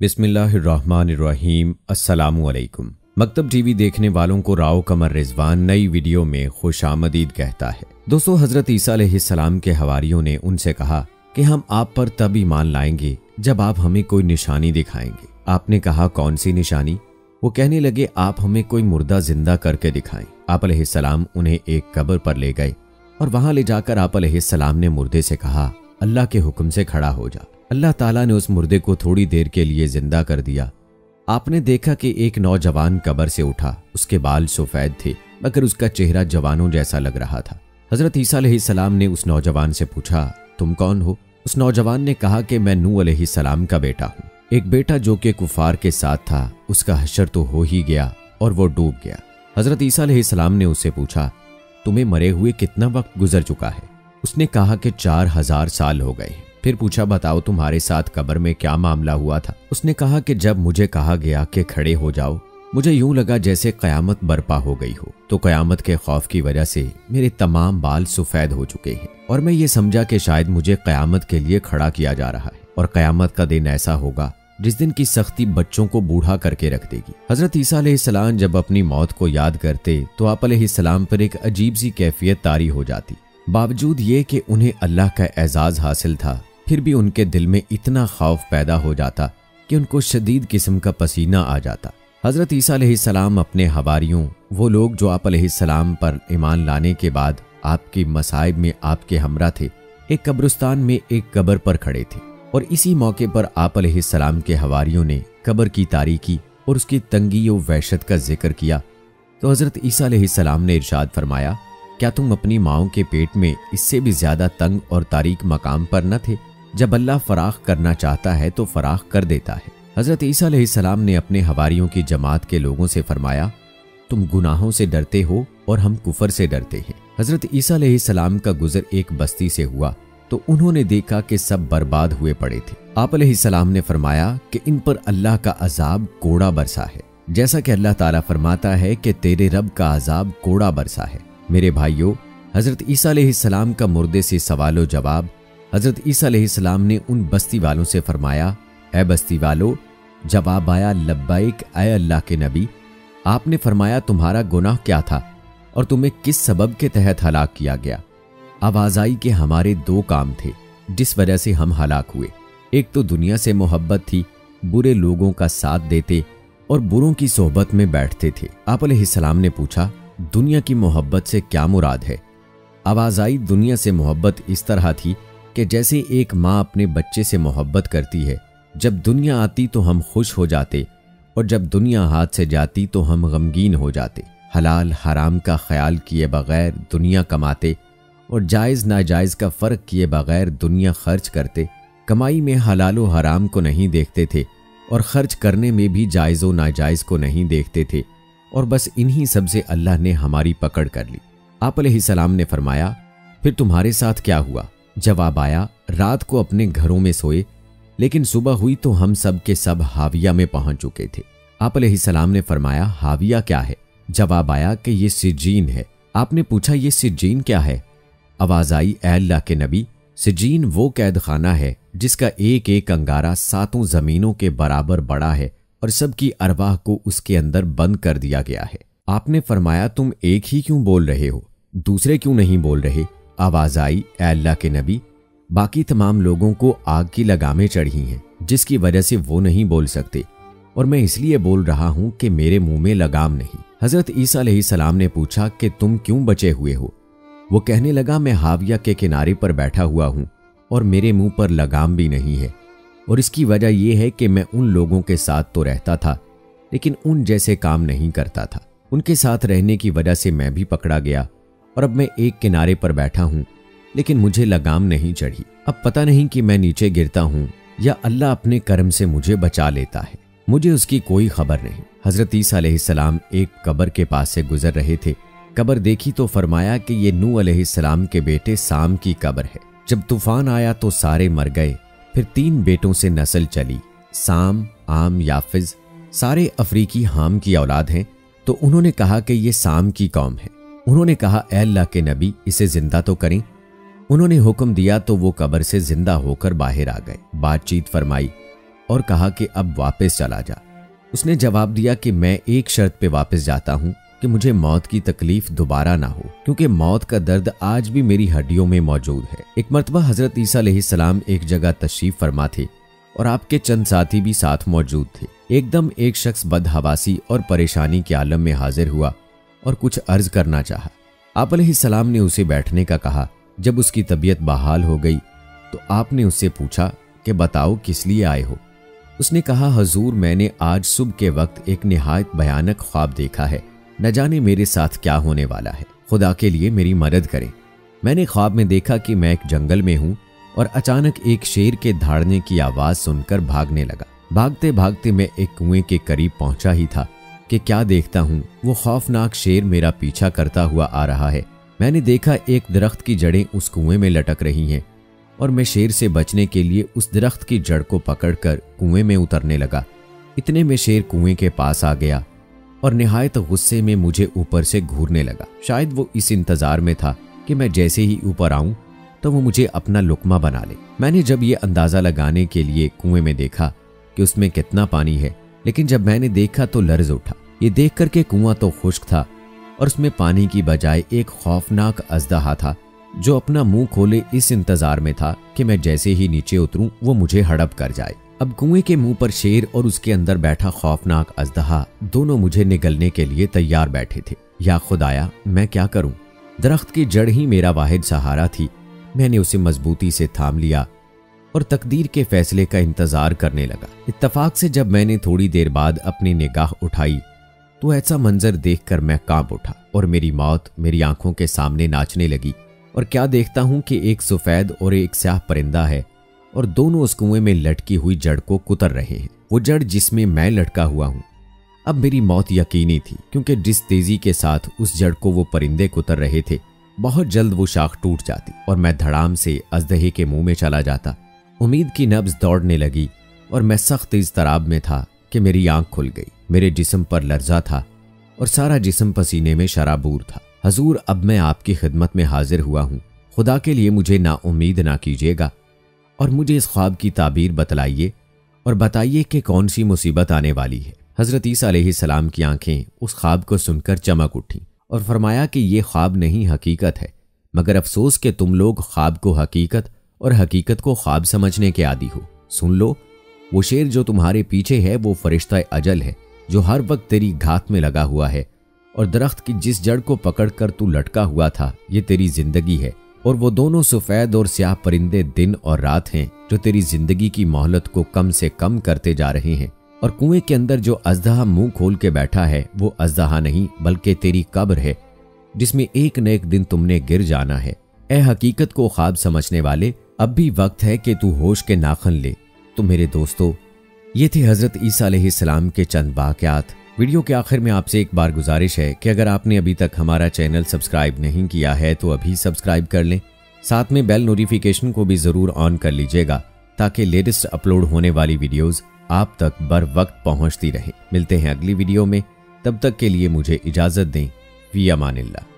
बिस्मिल्लाहिर्रहमानिर्रहीम। अस्सलामुअलैकुम। मकतब टीवी देखने वालों को राव कमर रिजवान नई वीडियो में खुश आमदीद कहता है। दोस्तों, हजरत ईसा अलैहिस्सलाम के हवारियों ने उनसे कहा कि हम आप पर तब ईमान लाएंगे जब आप हमें कोई निशानी दिखाएंगे। आपने कहा, कौन सी निशानी? वो कहने लगे, आप हमें कोई मुर्दा जिंदा करके दिखाएं। आप अलैहिस्सलाम उन्हें एक कब्र पर ले गए और वहां ले जाकर आप अलैहिस्सलाम ने मुर्दे से कहा, अल्लाह के हुक्म से खड़ा हो जा। अल्लाह ताला ने उस मुर्दे को थोड़ी देर के लिए जिंदा कर दिया। आपने देखा कि एक नौजवान कब्र से उठा। उसके बाल सफेद थे मगर उसका चेहरा जवानों जैसा लग रहा था। हजरत ईसा अलैहिस्सलाम ने उस नौजवान से पूछा, तुम कौन हो? उस नौजवान ने कहा कि मैं नूह अलैहिस्सलाम का बेटा हूँ। एक बेटा जो कि कुफार के साथ था, उसका हशर तो हो ही गया और वो डूब गया। हजरत ईसा अलैहिस्सलाम ने उससे पूछा, तुम्हें मरे हुए कितना वक्त गुजर चुका है? उसने कहा कि 4000 साल हो गए। फिर पूछा, बताओ तुम्हारे साथ कब्र में क्या मामला हुआ था? उसने कहा कि जब मुझे कहा गया कि खड़े हो जाओ, मुझे यूं लगा जैसे कयामत बर्पा हो गई हो। तो कयामत के खौफ की वजह से मेरे तमाम बाल सफेद हो चुके हैं और मैं ये समझा कि शायद मुझे कयामत के लिए खड़ा किया जा रहा है और कयामत का दिन ऐसा होगा जिस दिन की सख्ती बच्चों को बूढ़ा करके रख देगी। हजरत ईसा अलैहिस्सलाम जब अपनी मौत को याद करते तो आप अलैहिस्सलाम पर एक अजीब सी कैफियत तारी हो जाती। बावजूद ये कि उन्हें अल्लाह का एजाज हासिल था, फिर भी उनके दिल में इतना खौफ पैदा हो जाता कि उनको शदीद किस्म का पसीना आ जाता। हजरत ईसा अलैहिस्सलाम अपने हवारियों, वो लोग जो आप अलैहिस्सलाम पर ईमान लाने के बाद आपकी मसाइब में आपके हमरा थे, एक कब्रिस्तान में एक कब्र पर खड़े थे और इसी मौके पर आप अलैहिस्सलाम के हवारियों ने कब्र की तारीकी और उसकी तंगी और वहशत का जिक्र किया। तो हजरत ईसा अलैहिस्सलाम ने इरशाद फरमाया, क्या तुम अपनी माओं के पेट में इससे भी ज्यादा तंग और तारीक मकाम पर न थे? जब अल्लाह फराख करना चाहता है तो फराख कर देता है। हजरत ईसा अलैहिस्सलाम ने अपने हवारियों की जमात के लोगों से फरमाया, तुम गुनाहों से डरते हो और हम कुफर से डरते हैं। हजरत ईसा अलैहिस्सलाम का गुजर एक बस्ती से हुआ तो उन्होंने देखा कि सब बर्बाद हुए पड़े थे। आप अलैहिस्सलाम ने फरमाया कि इन पर अल्लाह का अजाब कोड़ा बरसा है, जैसा कि अल्लाह ताला फरमाता है कि तेरे रब का अजाब कोड़ा बरसा है। मेरे भाइयों, हजरत ईसा अलैहिस्सलाम का मुर्दे से सवालो जवाब। हजरत ईसा अलैहिस्सलाम ने उन बस्ती वालों से फरमाया, ए बस्ती वालों, जवाब आया, लब्बैक ए अल्लाह के नबी। आपने फरमाया, तुम्हारा गुनाह क्या था और तुम्हें किस सबब के तहत हलाक किया गया? आवाज आई कि हमारे 2 काम थे जिस वजह से हम हलाक हुए। एक तो दुनिया से मोहब्बत थी, बुरे लोगों का साथ देते और बुरों की सोहबत में बैठते थे। आप अलैहिस्सलाम ने पूछा, दुनिया की मोहब्बत से क्या मुराद है? आवाज आई, दुनिया से मोहब्बत इस तरह थी कि जैसे एक माँ अपने बच्चे से मोहब्बत करती है। जब दुनिया आती तो हम खुश हो जाते और जब दुनिया हाथ से जाती तो हम गमगीन हो जाते। हलाल हराम का ख्याल किए बगैर दुनिया कमाते और जायज़ नाजायज़ का फ़र्क किए बगैर दुनिया खर्च करते। कमाई में हलाल व हराम को नहीं देखते थे और खर्च करने में भी जायज़ व नाजायज़ को नहीं देखते थे और बस इन्हीं सब से अल्लाह ने हमारी पकड़ कर ली। आप अलैहिस्सलाम ने फरमाया, फिर तुम्हारे साथ क्या हुआ? जवाब आया, रात को अपने घरों में सोए, लेकिन सुबह हुई तो हम सब के सब हाविया में पहुंच चुके थे। आप अलैहिस्सलाम ने फरमाया, हाविया क्या है? जवाब आया कि ये सिज्जीन है। आपने पूछा, ये सिज्जीन क्या है? आवाज आई, ए अल्लाह के नबी, सिज्जीन वो कैद खाना है जिसका एक एक अंगारा 7 जमीनों के बराबर बड़ा है और सबकी अरवाह को उसके अंदर बंद कर दिया गया है। आपने फरमाया, तुम एक ही क्यों बोल रहे हो, दूसरे क्यों नहीं बोल रहे? आवाज आई, ए अल्लाह के नबी, बाकी तमाम लोगों को आग की लगामें चढ़ी हैं जिसकी वजह से वो नहीं बोल सकते और मैं इसलिए बोल रहा हूं कि मेरे मुंह में लगाम नहीं। हजरत ईसा अलैहिस्सलाम ने पूछा कि तुम क्यों बचे हुए हो? वो कहने लगा, मैं हाविया के किनारे पर बैठा हुआ हूं और मेरे मुंह पर लगाम भी नहीं है और इसकी वजह यह है कि मैं उन लोगों के साथ तो रहता था लेकिन उन जैसे काम नहीं करता था। उनके साथ रहने की वजह से मैं भी पकड़ा गया और अब मैं एक किनारे पर बैठा हूं लेकिन मुझे लगाम नहीं चढ़ी। अब पता नहीं कि मैं नीचे गिरता हूं या अल्लाह अपने करम से मुझे बचा लेता है, मुझे उसकी कोई खबर नहीं। हजरत ईसा अलैहिस्सलाम एक कब्र के पास से गुजर रहे थे। कब्र देखी तो फरमाया कि ये नूह अलैहिस्सलाम के बेटे साम की कब्र है। जब तूफान आया तो सारे मर गए। फिर 3 बेटों से नस्ल चली, साम, आम, याफिज, सारे अफ्रीकी हाम की औलाद हैं। तो उन्होंने कहा कि ये साम की कौम है। उन्होंने कहा, ए अल्लाह के नबी, इसे जिंदा तो करें। उन्होंने हुक्म दिया तो वो कब्र से जिंदा होकर बाहर आ गए। बातचीत फरमाई और कहा कि अब वापस चला जा। उसने जवाब दिया कि मैं एक शर्त पे वापस जाता हूँ कि मुझे मौत की तकलीफ दोबारा ना हो, क्योंकि मौत का दर्द आज भी मेरी हड्डियों में मौजूद है। एक मर्तबा हजरत ईसा अलैहिस्सलाम एक जगह तशरीफ फरमा थे और आपके चंद साथी भी साथ मौजूद थे। एकदम एक शख्स बदहवासी और परेशानी के आलम में हाजिर हुआ और कुछ अर्ज करना चाहा। आप अलैहिस्सलाम ने उसे बैठने का कहा। जब उसकी तबीयत बहाल हो गई तो आपने उससे पूछा कि बताओ किस लिए आए हो। उसने कहा, हजूर, मैंने आज सुबह के वक्त एक निहायत भयानक ख्वाब देखा है। न जाने मेरे साथ क्या होने वाला है, खुदा के लिए मेरी मदद करें। मैंने ख्वाब में देखा कि मैं एक जंगल में हूँ और अचानक एक शेर के धाड़ने की आवाज सुनकर भागने लगा। भागते भागते मैं एक कुएं के करीब पहुंचा ही था कि क्या देखता हूँ, वो खौफनाक शेर मेरा पीछा करता हुआ आ रहा है। मैंने देखा एक दरख्त की जड़ें उस कुएं में लटक रही हैं और मैं शेर से बचने के लिए उस दरख्त की जड़ को पकड़कर कुएं में उतरने लगा। इतने में शेर कुएं के पास आ गया और निहायत गुस्से में मुझे ऊपर से घूरने लगा। शायद वो इस इंतजार में था कि मैं जैसे ही ऊपर आऊं तो वो मुझे अपना लुकमा बना ले। मैंने जब ये अंदाजा लगाने के लिए कुएं में देखा कि उसमें कितना पानी है, लेकिन जब मैंने देखा तो लर्ज उठा। ये देख कर के कुआं तो खुश्क था और उसमें पानी की बजाय एक खौफनाक अजदहा था जो अपना मुंह खोले इस इंतजार में था कि मैं जैसे ही नीचे उतरूं वो मुझे हड़प कर जाए। अब कुएं के मुंह पर शेर और उसके अंदर बैठा खौफनाक अजदहा दोनों मुझे निगलने के लिए तैयार बैठे थे। या खुदाया, मैं क्या करूं? दरख्त की जड़ ही मेरा वाहिद सहारा थी। मैंने उसे मजबूती से थाम लिया और तकदीर के फैसले का इंतजार करने लगा। इत्तफाक से जब मैंने थोड़ी देर बाद अपनी निगाह उठाई तो ऐसा मंजर देखकर मैं कांप उठा और मेरी मौत मेरी आंखों के सामने नाचने लगी। और क्या देखता हूं कि एक सफेद और एक स्याह परिंदा है और दोनों उस कुएं में लटकी हुई जड़ को कुतर रहे हैं। वो जड़ जिसमें मैं लटका हुआ हूं। अब मेरी मौत यकीनी थी, क्योंकि जिस तेजी के साथ उस जड़ को वो परिंदे कुतर रहे थे, बहुत जल्द वो शाख टूट जाती और मैं धड़ाम से अजदहे के मुंह में चला जाता। उम्मीद की नब्ज दौड़ने लगी और मैं सख्त इज़्तिराब में था कि मेरी आंख खुल गई। मेरे जिस्म पर लर्जा था और सारा जिस्म पसीने में शराबूर था। हजूर, अब मैं आपकी खिदमत में हाजिर हुआ हूँ। खुदा के लिए मुझे नाउम्मीद ना कीजिएगा और मुझे इस ख्वाब की ताबीर बतलाइए और बताइए कि कौन सी मुसीबत आने वाली है। हजरत ईसा अलैहिस्सलाम की आंखें उस ख्वाब को सुनकर चमक उठी और फरमाया कि ये ख्वाब नहीं हकीकत है, मगर अफसोस कि तुम लोग ख्वाब को हकीकत और हकीकत को ख्वाब समझने के आदी हो। सुन लो, वो शेर जो तुम्हारे पीछे है वो फरिश्ता अजल है जो हर वक्त तेरी घात में लगा हुआ है, और दरख्त की जिस जड़ को पकड़कर तू लटका हुआ था ये तेरी जिंदगी है, और वो दोनों सफेद और स्याह परिंदे दिन और रात हैं जो तेरी जिंदगी की मोहलत को कम से कम करते जा रहे हैं। और कुएं के अंदर जो अजदहा मुंह खोल के बैठा है वो अजदहा नहीं बल्कि तेरी कब्र है, जिसमें एक न एक दिन तुमने गिर जाना है। ए हकीकत को ख्वाब समझने वाले, अब भी वक्त है कि तू होश के नाखन ले। तो मेरे दोस्तों, ये थे हजरत ईसा अलैहिस्सलाम के चंद वाक़यात। वीडियो के आखिर में आपसे एक बार गुजारिश है कि अगर आपने अभी तक हमारा चैनल सब्सक्राइब नहीं किया है तो अभी सब्सक्राइब कर लें। साथ में बेल नोटिफिकेशन को भी ज़रूर ऑन कर लीजिएगा ताकि लेटेस्ट अपलोड होने वाली वीडियोस आप तक बर वक्त पहुंचती रहें। मिलते हैं अगली वीडियो में, तब तक के लिए मुझे इजाज़त दें। फ़ी अमानिल्लाह।